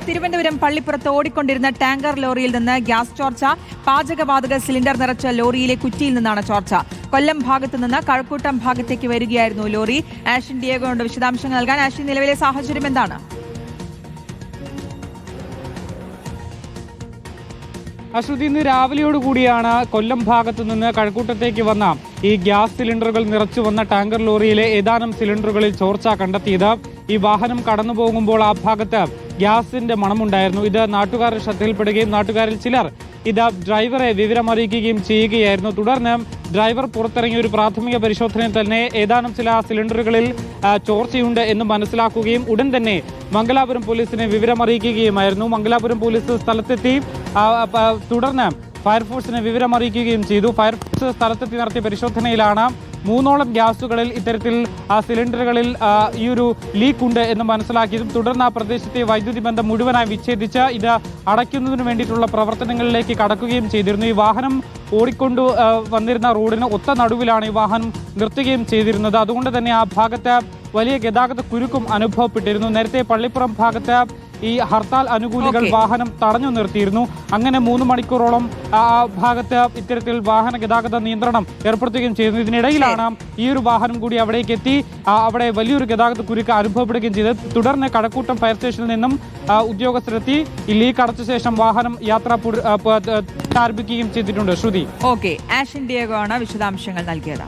തിരുവനന്തപുരം പള്ളിപ്പുറത്ത് ഓടിക്കൊണ്ടിരുന്ന ടാങ്കർ ലോറിയിൽ നിന്ന് ഗ്യാസ് ചോർച്ച. പാചകവാതക സിലിണ്ടർ നിറച്ച ലോറിയിലെ കുറ്റിയിൽ നിന്നാണ് ചോർച്ച. കൊല്ലം ഭാഗത്തു നിന്ന് കഴക്കൂട്ടം ഭാഗത്തേക്ക് വരികയായിരുന്നു ലോറി. ആഷിൻ ഡിയേഗോയുണ്ട് വിശദാംശങ്ങൾ നൽകാൻ. ആഷിൻ, നിലവിലെ സാഹചര്യം എന്താണ്? അശ്രുതി, ഇന്ന് രാവിലെയോടുകൂടിയാണ് കൊല്ലം ഭാഗത്തു നിന്ന് കഴക്കൂട്ടത്തേക്ക് വന്ന ഈ ഗ്യാസ് സിലിണ്ടറുകൾ നിറച്ചു വന്ന ടാങ്കർ ലോറിയിലെ ഏതാനും സിലിണ്ടറുകളിൽ ചോർച്ച കണ്ടെത്തിയത്. ഈ വാഹനം കടന്നു പോകുമ്പോൾ ആ ഭാഗത്ത് ഗ്യാസിന്റെ മണമുണ്ടായിരുന്നു. ഇത് നാട്ടുകാരുടെ ശ്രദ്ധയിൽപ്പെടുകയും നാട്ടുകാരിൽ ചിലർ ഇത് ഡ്രൈവറെ വിവരമറിയിക്കുകയും ചെയ്യുകയായിരുന്നു. തുടർന്ന് ഡ്രൈവർ പുറത്തിറങ്ങിയ ഒരു പ്രാഥമിക പരിശോധനയിൽ തന്നെ ഏതാനും ചില സിലിണ്ടറുകളിൽ ചോർച്ചയുണ്ട് എന്ന് മനസ്സിലാക്കുകയും ഉടൻ തന്നെ മംഗലാപുരം പോലീസിനെ വിവരമറിയിക്കുകയുമായിരുന്നു. മംഗലാപുരം പോലീസ് സ്ഥലത്തെത്തി തുടർന്ന് ഫയർഫോഴ്സിനെ വിവരമറിയിക്കുകയും ചെയ്തു. ഫയർഫോഴ്സ് സ്ഥലത്തെത്തി നടത്തിയ പരിശോധനയിലാണ് 3ഓളം ഗ്യാസുകളിൽ ഇത്തരത്തിൽ സിലിണ്ടറുകളിൽ ഈ ഒരു ലീക്ക് ഉണ്ട് എന്ന് മനസ്സിലാക്കിയതും തുടർന്ന് ആ പ്രദേശത്തെ വൈദ്യുതി ബന്ധം മുഴുവനായി വിച്ഛേദിച്ച് ഇത് അടയ്ക്കുന്നതിന് വേണ്ടിയിട്ടുള്ള പ്രവർത്തനങ്ങളിലേക്ക് കടക്കുകയും ചെയ്തിരുന്നു. ഈ വാഹനം ഓടിക്കൊണ്ടു വന്നിരുന്ന റോഡിന് ഒത്ത നടുവിലാണ് ഈ വാഹനം നിർത്തുകയും ചെയ്തിരുന്നത്. അതുകൊണ്ട് തന്നെ ആ ഭാഗത്ത് വലിയ ഗതാഗത കുരുക്കും അനുഭവപ്പെട്ടിരുന്നു. നേരത്തെ പള്ളിപ്പുറം ഭാഗത്ത് ഈ ഹർത്താൽ അനുകൂലികൾ വാഹനം തടഞ്ഞു നിർത്തിയിരുന്നു. അങ്ങനെ 3 മണിക്കൂറോളം ആ ഭാഗത്ത് ഇത്തരത്തിൽ വാഹന ഗതാഗത നിയന്ത്രണം ഏർപ്പെടുത്തുകയും ചെയ്യുന്നു. ഇതിനിടയിലാണ് ഈ ഒരു വാഹനം കൂടി അവിടേക്ക് എത്തി അവിടെ വലിയൊരു ഗതാഗത കുരുക്ക് അനുഭവപ്പെടുകയും ചെയ്തത്. തുടർന്ന് കഴക്കൂട്ടം ഫയർ സ്റ്റേഷനിൽ നിന്നും ഉദ്യോഗസ്ഥരെത്തി ഈ ലീക്ക് അടച്ച ശേഷം വാഹനം യാത്ര ആരംഭിക്കുകയും ചെയ്തിട്ടുണ്ട്. ശ്രുതി, ആഷിൻ ഡിയേഗോ ആണ് വിശദാംശങ്ങൾ നൽകിയത്.